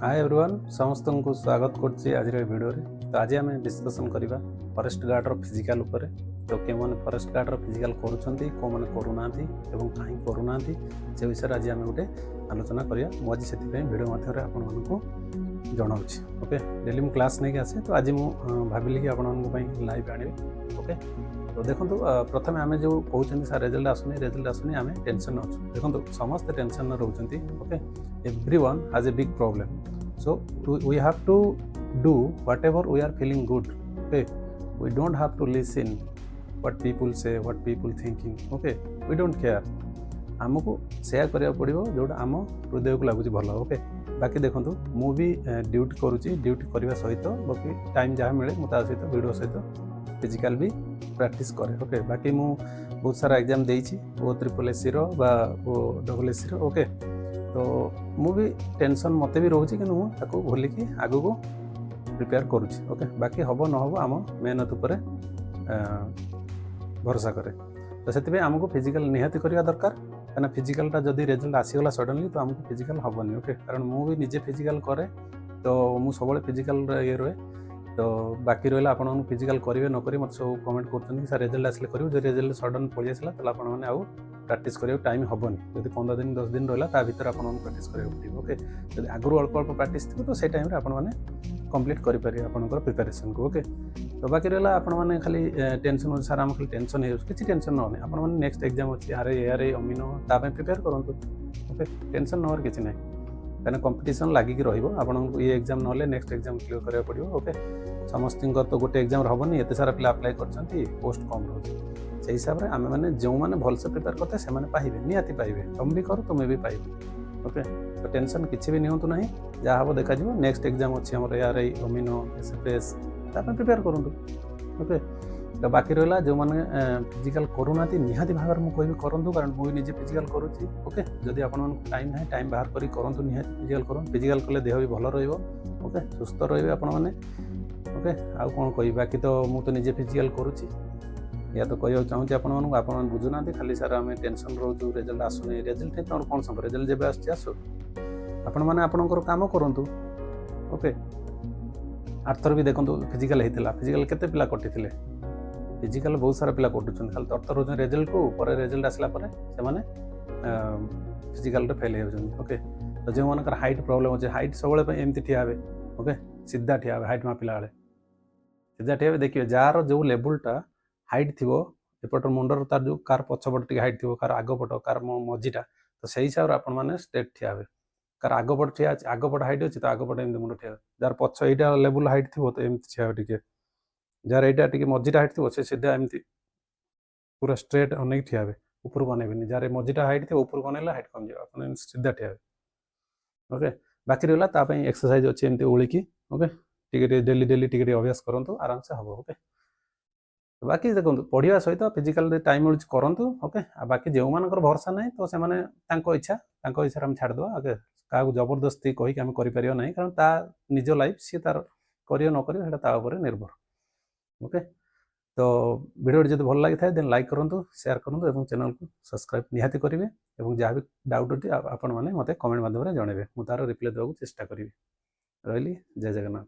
Hi everyone समस्त को स्वागत करछि आज वीडियो रे। तो आज आम डिस्कसन करबा फॉरेस्ट गार्ड रो फिजिकल ऊपर। तो के माने फॉरेस्ट गार्ड रो फिजिकल करूछंती को माने करूनांती एवं काहे करूनांती से विषय आज आम गोटे आलोचना करिया। मु आज सेति पे वीडियो माध्यम रे आपन मानको जणाउछि। ओके, डेली मु क्लास नै के आसे तो आज मु भाबिली कि आपन मानको पई लाइव आनिबे। ओके, तो देखो प्रथम आम जो कहते सर रेजल्ट आसुनी आम टेंशन अच्छु। देखो समस्त टेंशन रोचंती। Okay, everyone has a big problem, so we have to do whatever we are feeling good. Okay, we don't have to listen what people say, what people thinking. Okay, we don't care. आमको सेया करिया पड़िबो जोटा आम हृदय को लागुची भल। Okay, बाकी देखो मु भी ड्यूटी करूची, ड्यूटी करबा सहित बाकी टाइम जहाँ मिले मु ता सहित वीडियो सहित फिजिकल भी प्रैक्टिस करे। ओके, बाकी मु बहुत सारा एग्जाम देइछि, वो SSC रो बा वो SSC रो। ओके, तो मु भी टेंशन मते भी रहउछि कि मु ताको भूली कि आगु को प्रिपेयर करूछि। ओके, बाकी हबो न हबो आम मेहनत ऊपर भरोसा करे। तो सेति पे हमको फिजिकल निहाती करिया दरकार, काना फिजिकल ता जदी रिजल्ट आसीगला सडनली तो हमको फिजिकल हबोनी। ओके, कारण मु भी निजे फिजिकल करे तो मु सबले फिजिकल ये रहे। तो बाकी रहा आपण फिजिकल करेंगे न करेंगे मत सब कमेंट कर सर रिजल्ट आसले करेंगे। जो रिजल्ट सडन पलि आसला तो आपने आउ प्रैक्टिस करा टाइम हेनी। जब 15 दिन 10 दिन रहा ता भर आप प्रैक्टिस करा पड़ो। ओके, जब आगु अल्प अल्प प्रैक्टिस थी तो से टाइम आपने कंप्लीट करेंगे आपंकर प्रिपेरेसन को। ओके, तो बाकी रहा आपने खाली टेंशन सार आम खाली टेंशन हो किसी टेंशन ना आपने नेक्स्ट एग्जाम अच्छी आर अमीनो ताप प्रिपेयर करूँ। ओके, टेंशन नवर किसी ना कहीं कंपिटिशन लगिक रहा। ये एग्जाम ना नेक्स्ट एग्जाम क्लियर करा पड़ो। ओके, समस्त तो गोटे एग्जाम हेनी, एत सारा पिला अप्लाई कर पोस्ट कम रोचे। से हिसाब से आम मैंने जो मैंने भलसे प्रिपेयर करते से पाइबे, निहाती पाइबे। तुम भी कर तुम्हें भी पाइबे। ओके, तो टेंशन किसी भी निहतु ना, जहाँ हम देखा नेक्स्ट एग्जाम अच्छी आम AR अमीनो SFS ताप प्रिपेयर करूँ। ओके, तो बाकी रहा जो मैंने फिजिकल करूना निहाती भाव में मुझे करूँ, कारण मुझे निजे फिजिकल करुँची। ओके, जदि आप टाइम ना टाइम बाहर करी करूँ निहाती फिजिकल करूँ। फिजिकल कले देह भी भल रही। ओके, सुस्थ रे आपण मैंने। ओके, आउ कौन कह बाकी तो मुझे तो निजे फिजिकल करुँची। या तो कहना चाहूँगी आपण बुझुना खाली सार आम टेंशन रोचु रिजल्ट आसुनी। रिजल्ट तुम कौन सब रिजल्ट जब आसु आपण मैंने आपणकर काम करूँ। ओके, आरथर भी देखो फिजिकल होता फिजिकल केते पिला कटि थे। फिजिकल बहुत सारा पिला कटुचन खाली तरतर हो रिजल्ट को पर रिजल्ट आसला से फिजिकल फेल हो। ओके, तो जो मानकर हाइट प्रॉब्लम अच्छे हाइट सब एमती ठिया हे। ओके, सीधा ठिया हे हाइट मापिला बेले सीधा ठिया हे। देखिए जार जो लेवलटा हाइट थी एपट मुंडर तार जो कार पछपट टी हाइट थी, कार आगपट कार मझीटा, तो से हिसाब से आपण मैंने स्ट्रेट ठिया हे। कार आगपट ठिया आगपट हाइट अच्छी तो आगपट एमती मुंड ठिया। जार पछ यहाँ लेवल हाइट थी तो एमती ठिया टे। जार यहाँ टे मझीटा हाइट थी से सीधा एमती पूरा स्ट्रेट अनेक ठिया हे, ऊपर को अनेबनी। जार मझीटा हाइट थी ऊपर को अनेला हाइट कम जाए सीधा ठिया हे। ओके, बाकी रहा एक्सरसाइज अच्छी एमती ओलिकी। ओके, टे डेली डेली टे अभ्यास करूँ आराम से हम। ओके, बाकी देखो पढ़ा सहित फिजिकल टाइम मिलूँ करूँ। ओके, बाकी जो मानकर भरोसा ना तो से इच्छा हम छाड़द। ओके, क्या जबरदस्ती कहीकि आम कर ना, कारण ता निज लाइफ सी तार कर न कर निर्भर। ओके, तो वीडियो जब भल लगी था देन लाइक करूँ, शेयर करूँ और चैनल को सब्सक्राइब निहाती करेंगे। और जहाँ भी डाउट अच्छी आपण मैंने मत कमेंट माध्यम जनइबे, मुझे तार रिप्लाई देवाक चेष्टा करी। रही जय जगन्नाथ।